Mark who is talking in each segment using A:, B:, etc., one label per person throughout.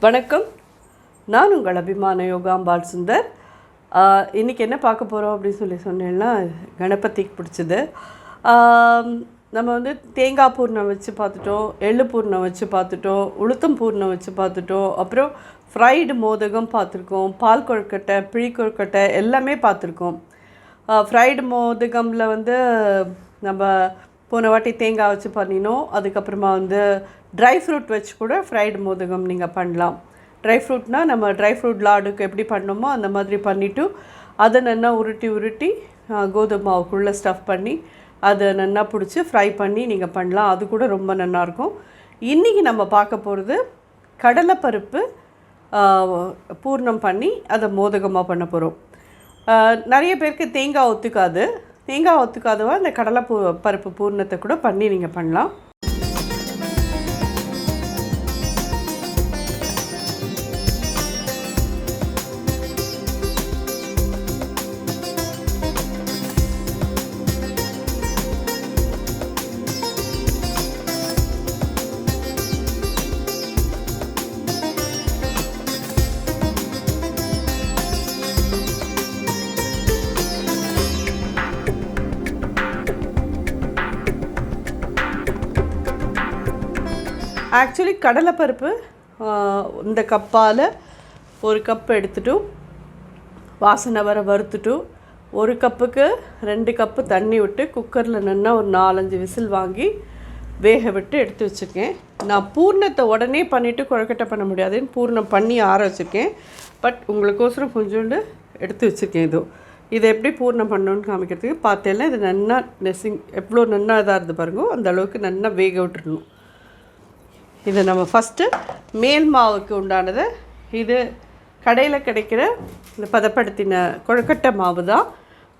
A: வணக்கம், நான் உங்கள் அபிமான யோகாம்பால் சுந்தர். இன்றைக்கி என்ன பார்க்க போகிறோம் அப்படின்னு சொன்னேன்னா, கணபதிக்கு பிடிச்சது. நம்ம வந்து தேங்காய் பூர்ணம் வச்சு பார்த்துட்டோம், எள்ளு பூர்ணம் வச்சு பார்த்துட்டோம், உளுத்தம் பூர்ணம் வச்சு பார்த்துட்டோம், அப்புறம் ஃப்ரைடு மோதகம் பார்த்துருக்கோம், பால் கொழுக்கட்டை, பிழி கொழுக்கட்டை எல்லாமே பார்த்துருக்கோம். ஃப்ரைடு மோதகமில் வந்து நம்ம போன வாட்டி தேங்காய் வச்சு பண்ணினோம். அதுக்கப்புறமா வந்து ட்ரை ஃப்ரூட் வச்சு கூட ஃப்ரைடு மோதகம் நீங்கள் பண்ணலாம். ட்ரை ஃப்ரூட்னால் நம்ம ட்ரை ஃப்ரூட் லாடுக்கு எப்படி பண்ணோமோ அந்த மாதிரி பண்ணிவிட்டு அதை நல்லா உருட்டி கோதுமை மாவுக்குள்ளே ஸ்டஃப் பண்ணி அதை நல்லா பிடிச்சி ஃப்ரை பண்ணி நீங்கள் பண்ணலாம். அது கூட ரொம்ப நல்லாயிருக்கும். இன்றைக்கி நம்ம பார்க்க போகிறது கடலைப்பருப்பு பூர்ணம் பண்ணி அதை மோதகமாக பண்ண போகிறோம். நிறைய பேருக்கு தேங்காய் ஒத்துக்காதவா இந்த பருப்பு பூர்ணத்தை கூட பண்ணி நீங்கள் பண்ணலாம். ஆக்சுவலி கடலைப்பருப்பு இந்த கப்பால் ஒரு கப் எடுத்துட்டு வாசனை வர வறுத்துட்டு 1 கப்புக்கு 2 கப்பு தண்ணி விட்டு குக்கரில் நின்னா ஒரு 4-5 விசில் வாங்கி வேக விட்டு எடுத்து வச்சுருக்கேன். நான் பூர்ணத்தை உடனே பண்ணிவிட்டு கொழுக்கட்டை பண்ண முடியாதுன்னு பூர்ணம் பண்ணி ஆற வச்சுருக்கேன். பட் உங்களுக்கோசரம் கொஞ்சோண்டு எடுத்து வச்சுருக்கேன். இதை எப்படி பூர்ணம் பண்ணணுன்னு காமிக்கிறதுக்கு பார்த்தேன்னா இது நல்லா எவ்வளோ நல்லா இதாக இருந்து பாருங்க, அந்த அளவுக்கு நல்லா வேக விட்டுருணும். இதை நம்ம ஃபஸ்ட்டு மேல் மாவுக்கு உண்டானது, இது கடையில் கிடைக்கிற இந்த பதப்படுத்தின கொழுக்கட்டை மாவு தான்,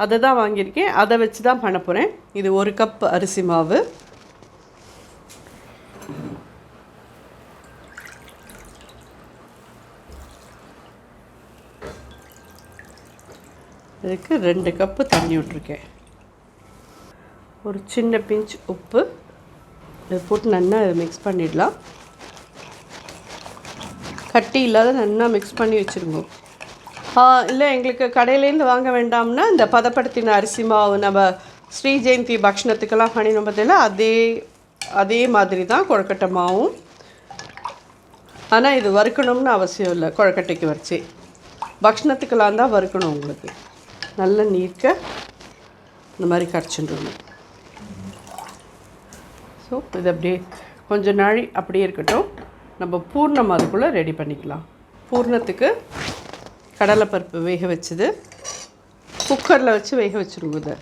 A: அதை தான் வாங்கியிருக்கேன். அதை வச்சு தான் பண்ண போகிறேன். இது 1 கப் அரிசி மாவு. இதுக்கு 2 கப்பு தண்ணி விட்டுருக்கேன். ஒரு சின்ன பிஞ்ச் உப்பு இதை போட்டு நல்லா மிக்ஸ் பண்ணிடலாம். கட்டி இல்லாத நல்லா மிக்ஸ் பண்ணி வச்சுருங்க. இல்லை எங்களுக்கு கடையிலேருந்து வாங்க வேண்டாம்னா இந்த பதப்படுத்தின அரிசி மாவு நம்ம ஸ்ரீ ஜெயந்தி பக்ஷணத்துக்கெல்லாம் பண்ணினோம் பார்த்தீங்களா, அதே மாதிரி தான் கொழுக்கட்டை மாவும். ஆனால் இது வறுக்கணும்னு அவசியம் இல்லை. கொழுக்கட்டைக்கு வச்சு பக்ஷணத்துக்கெல்லாம் தான் வறுக்கணும். உங்களுக்கு நல்ல நீர்க்க இந்த மாதிரி கரைச்சிட்டுருணும். ஸோ இது அப்படியே கொஞ்சம் நாழி அப்படியே இருக்கட்டும். நம்ம பூர்ணம் அதுக்குள்ளே ரெடி பண்ணிக்கலாம். பூர்ணத்துக்கு கடலைப்பருப்பு வேக வச்சுது குக்கரில் வச்சு வேக வச்சுருங்க. இதை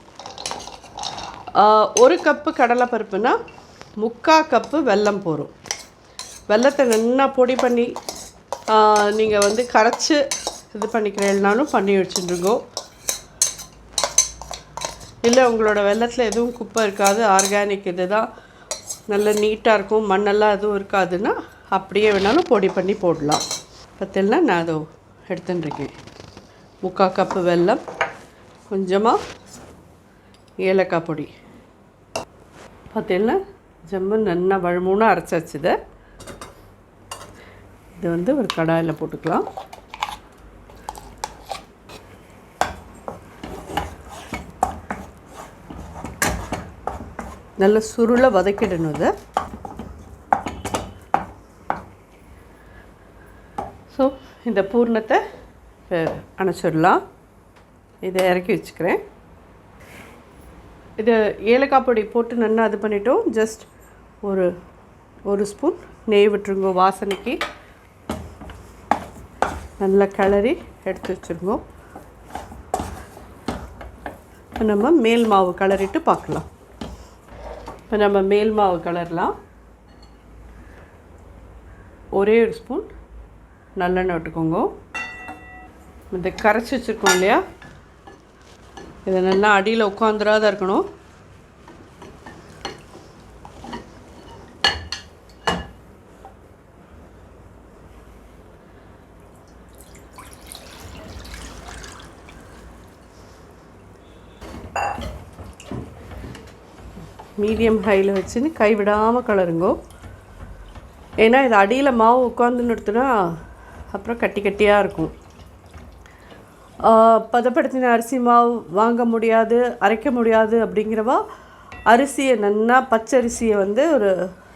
A: 1 கப்பு கடலைப்பருப்புனா 3/4 கப்பு வெல்லம் போகும். வெல்லத்தை நல்லா பொடி பண்ணி நீங்கள் வந்து கரைச்சி இது பண்ணிக்கிறேன்னாலும் பண்ணி வச்சுருங்கோ. இல்லை உங்களோட வெல்லத்தில் எதுவும் குப்பை இருக்காது, ஆர்கானிக் இது தான், நல்ல நீட்டாக இருக்கும், மண்ணெல்லாம் எதுவும் இருக்காதுன்னா அப்படியே வேணாலும் பொடி பண்ணி போடலாம். பார்த்தீங்கன்னா நான் அதை எடுத்துட்டுருக்கேன். 3/4 கப்பு வெல்லம், கொஞ்சமாக ஏலக்காய் பொடி. பார்த்தீங்கன்னா ஜம்மு நல்லா வழுமூணாக அரைச்சாச்சுதை. இது வந்து ஒரு கடாயில் போட்டுக்கலாம். நல்ல சுருளை வதக்கிடணும் இதை. ஸோ இந்த பூர்ணத்தை அணைச்சிடலாம். இதை இறக்கி வச்சுக்கிறேன். இது ஏலக்காய் பொடி போட்டு நல்லா இது பண்ணிட்டோம். ஜஸ்ட் ஒரு ஸ்பூன் நெய் விட்டுருங்க வாசனைக்கு. நல்லா கிளறி எடுத்து வச்சுருங்க. இப்போ நம்ம மேல் மாவு கிளறிட்டு பார்க்கலாம். இப்போ நம்ம மேல் மாவு கலரலாம். ஒரே ஒரு ஸ்பூன் நல்லெண்ணெய் விட்டுக்கோங்க. இந்த கரைச்சி வச்சுருக்கோம் இல்லையா, இதை நல்லா அடியில் உட்காந்துராத இருக்கணும். மீடியம் ஹையில் வச்சுன்னு கைவிடாமல் கலருங்கோ. ஏன்னா இது அடியில் மாவு உட்காந்துன்னு எடுத்துனா அப்புறம் கட்டி கட்டியாக இருக்கும். பதப்படுத்தின அரிசி மாவு வாங்க முடியாது, அரைக்க முடியாது அப்படிங்கிறவா அரிசியை நல்லா பச்சரிசியை வந்து ஒரு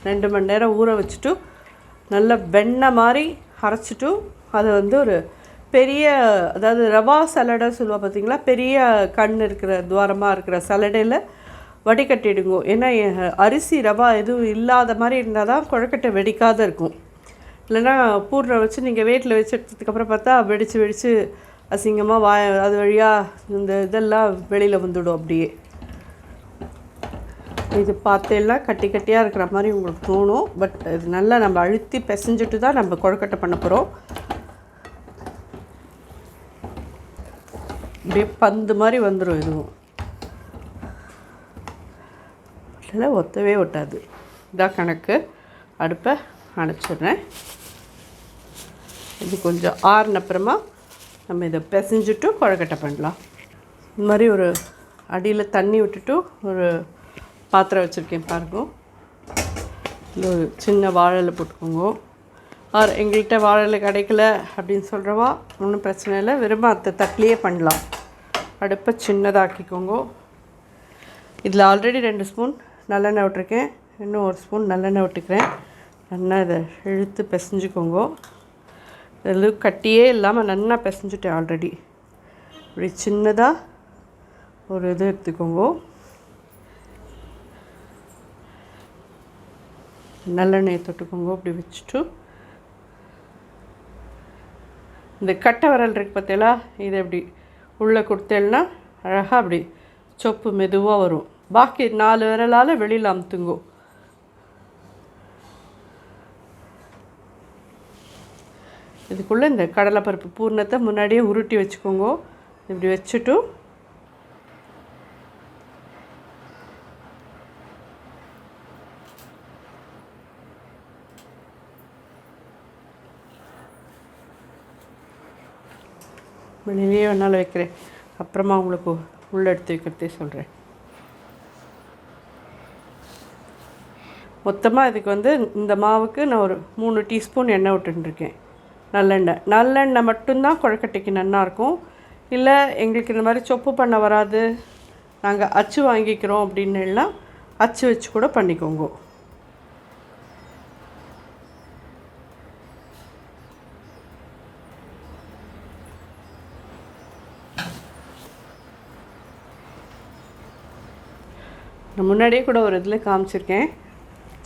A: 2 மணி நேரம் ஊற வச்சுட்டு நல்லா வெண்ணெய் மாதிரி அரைச்சிட்டு அதை வந்து ஒரு பெரிய, அதாவது ரவா சலடை சொல்லுவா பார்த்தீங்களா, பெரிய கண் இருக்கிற துவாரமாக இருக்கிற சலடையில் வடிகட்டிடுங்க. ஏன்னா அரிசி ரவா எதுவும் இல்லாத மாதிரி இருந்தால் தான் கொழுக்கட்டை வெடிக்காத இருக்கும். இல்லைன்னா பூர்ணம் வச்சு நீங்கள் வீட்டில் வச்சு எடுத்ததுக்கப்புறம் பார்த்தா வெடித்து அசிங்கமாக அது வழியாக இந்த இதெல்லாம் வெளியில் வந்துடும். அப்படியே இது பார்த்தேன்னா கட்டி கட்டியாக இருக்கிற மாதிரி உங்களுக்கு தோணும். பட் இது நல்லா நம்ம அழுத்தி பிசைஞ்சிட்டு தான் நம்ம கொழுக்கட்டை பண்ண போகிறோம். அப்படியே பந்து மாதிரி வந்துடும். இதுவும் இல்லை, ஒத்தவே ஒட்டாது. இதான் கணக்கு. அடுப்பை அணைச்சிடுறேன். இது கொஞ்சம் ஆறுனப்புறமா நம்ம இதை பிசைஞ்சிட்டு கொழுக்கட்டை பண்ணலாம். இந்த மாதிரி ஒரு அடியில் தண்ணி விட்டுட்டு ஒரு பாத்திரம் வச்சுருக்கேன் பாருங்க. இல்லை ஒரு சின்ன வாழலை போட்டுக்கோங்க. எங்கள்கிட்ட வாழலை கிடைக்கல அப்படின்னு சொல்கிறவா ஒன்றும் பிரச்சனை இல்லை, வெறும் அந்த தட்டிலேயே பண்ணலாம். அடுப்பை சின்னதாக்கிக்கோங்க. இதில் ஆல்ரெடி 2 ஸ்பூன் நல்லெண்ணெய் விட்டுருக்கேன், இன்னும் 1 ஸ்பூன் நல்லெண்ணெய் விட்டுக்கிறேன். நல்லா இதை இழுத்து பிசைஞ்சுக்கோங்க. இதில் கட்டியே இல்லாமல் நல்லா பிசைஞ்சுட்டேன் ஆல்ரெடி. இப்படி சின்னதாக ஒரு இது எடுத்துக்கோங்க. நல்லெண்ணெயை தொட்டுக்கோங்க. அப்படி வச்சுட்டு இந்த கட்டை விரல் இருக்குது பார்த்தீங்களா, இதை அப்படி உள்ளே கொடுத்தேன்னா அழகாக அப்படி சொப்பு மெதுவாக வரும். பாக்கி 4 விரலால் வெளியில் அமுத்துங்கோ. இதுக்குள்ளே இந்த கடலைப்பருப்பு பூர்ணத்தை முன்னாடியே உருட்டி வச்சுக்கோங்க. இப்படி வச்சுட்டு வெளியே வேணாலும் வைக்கிறேன், அப்புறமா உங்களுக்கு உள்ளே எடுத்து வைக்கிறதே சொல்கிறேன். மொத்தமாக இதுக்கு வந்து இந்த மாவுக்கு நான் ஒரு 3 டீஸ்பூன் எண்ணெய் விட்டுருக்கேன். நல்லெண்ணெய் மட்டும்தான் கொழுக்கட்டைக்கு நல்லாயிருக்கும். இல்லை எங்களுக்கு இந்த மாதிரி சொப்பு பண்ண வராது, நாங்கள் அச்சு வாங்கிக்கிறோம் அப்படின்னுலாம் அச்சு வச்சு கூட பண்ணிக்கோங்க. நான் முன்னாடியே கூட ஒரு இதில் காமிச்சிருக்கேன்.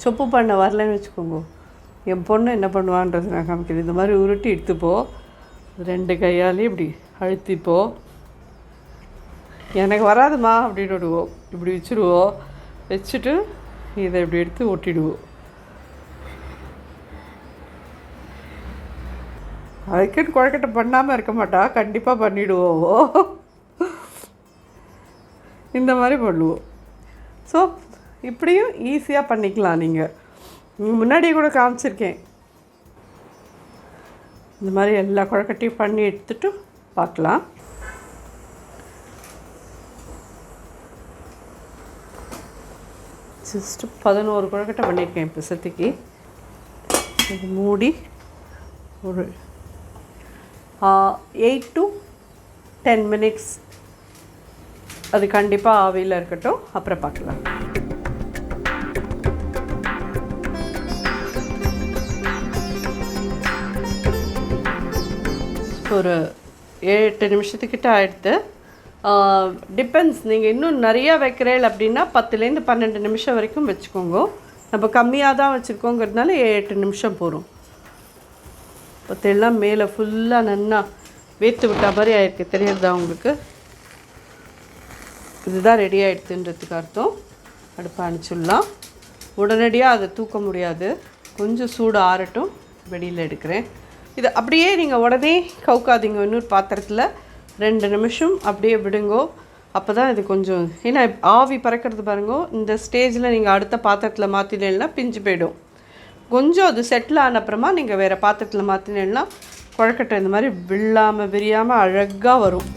A: சொப்பு பண்ண வரலன்னு வச்சுக்கோங்க, என் பொண்ணு என்ன பண்ணுவான்றது நான் காமிக்கிறேன். இந்த மாதிரி உருட்டி எடுத்துப்போ, 2 கையாலேயும் இப்படி அழுத்திப்போ. எனக்கு வராதுமா அப்படின்னு விடுவோம். இப்படி வச்சுடுவோம். வச்சுட்டு இதை இப்படி எடுத்து ஒட்டிடுவோம். அதுக்குன்னு கொழுக்கட்டை பண்ணாமல் இருக்க மாட்டா, கண்டிப்பாக பண்ணிவிடுவோம். இந்த மாதிரி பண்ணுவோம். ஸோ இப்படியும் ஈஸியாக பண்ணிக்கலாம். நீங்கள் முன்னாடியே கூட காமிச்சிருக்கேன். இந்த மாதிரி எல்லா கொழுக்கட்டையும் பண்ணி எடுத்துட்டு பார்க்கலாம். ஜஸ்ட்டு 11 கொழுக்கட்டை பண்ணியிருக்கேன் இப்போ சத்திக்கு. இது மூடி ஒரு 8 to 10 மினிட்ஸ் அது கண்டிப்பாக ஆவியில் இருக்கட்டும், அப்புறம் பார்க்கலாம். ஒரு 7-8 நிமிஷத்துக்கிட்ட ஆகிடுது. டிபெண்ட்ஸ், நீங்கள் இன்னும் நிறையா வைக்கிறேன் அப்படின்னா 10லேருந்து 12 நிமிஷம் வரைக்கும் வச்சுக்கோங்க. நம்ம கம்மியாக தான் வச்சுருக்கோங்கிறதுனால 7-8 நிமிஷம் போகும். பத்தெல்லாம் மேலே ஃபுல்லாக நல்லா வேத்து விட்ட மாதிரி ஆயிருக்கு, தெரியுறதா உங்களுக்கு? இதுதான் ரெடி ஆகிடுதுன்றதுக்கு அர்த்தம். அடுப்பை அணைச்சிடலாம். உடனடியாக அதை தூக்க முடியாது, கொஞ்சம் சூடு ஆறட்டும், வெளியில் எடுக்கிறேன். இது அப்படியே நீங்கள் உடனே கவுக்காதீங்க. இன்னொரு பாத்திரத்தில் 2 நிமிஷம் அப்படியே விடுங்கோ. அப்போ தான் இது கொஞ்சம், ஏன்னா ஆவி பறக்கிறது பாருங்கோ. இந்த ஸ்டேஜில் நீங்கள் அடுத்த பாத்திரத்தில் மாற்றினேன்னா பிஞ்சு போயிடும். கொஞ்சம் அது செட்டில் ஆன அப்புறமா நீங்கள் வேறு பாத்திரத்தில் மாற்றினேன்னா கொழுக்கட்டை இந்த மாதிரி விரியாமல் அழகாக வரும்.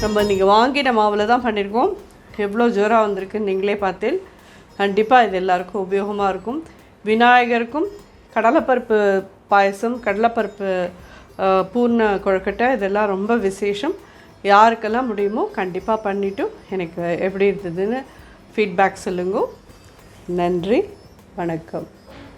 A: நம்ம நீங்கள் வாங்கின மாவில் தான் பண்ணியிருக்கோம். எவ்வளோ ஜோராக வந்திருக்குன்னு நீங்களே பார்த்தேன். கண்டிப்பாக இது எல்லாருக்கும் உபயோகமாக இருக்கும். விநாயகருக்கும் கடலைப்பருப்பு பாயசம், கடலைப்பருப்பு பூர்ண கொழுக்கட்டை இதெல்லாம் ரொம்ப விசேஷம். யாருக்கெல்லாம் முடியுமோ கண்டிப்பாக பண்ணிவிட்டு எனக்கு எப்படி இருந்ததுன்னு ஃபீட்பேக் சொல்லுங்க. நன்றி, வணக்கம்.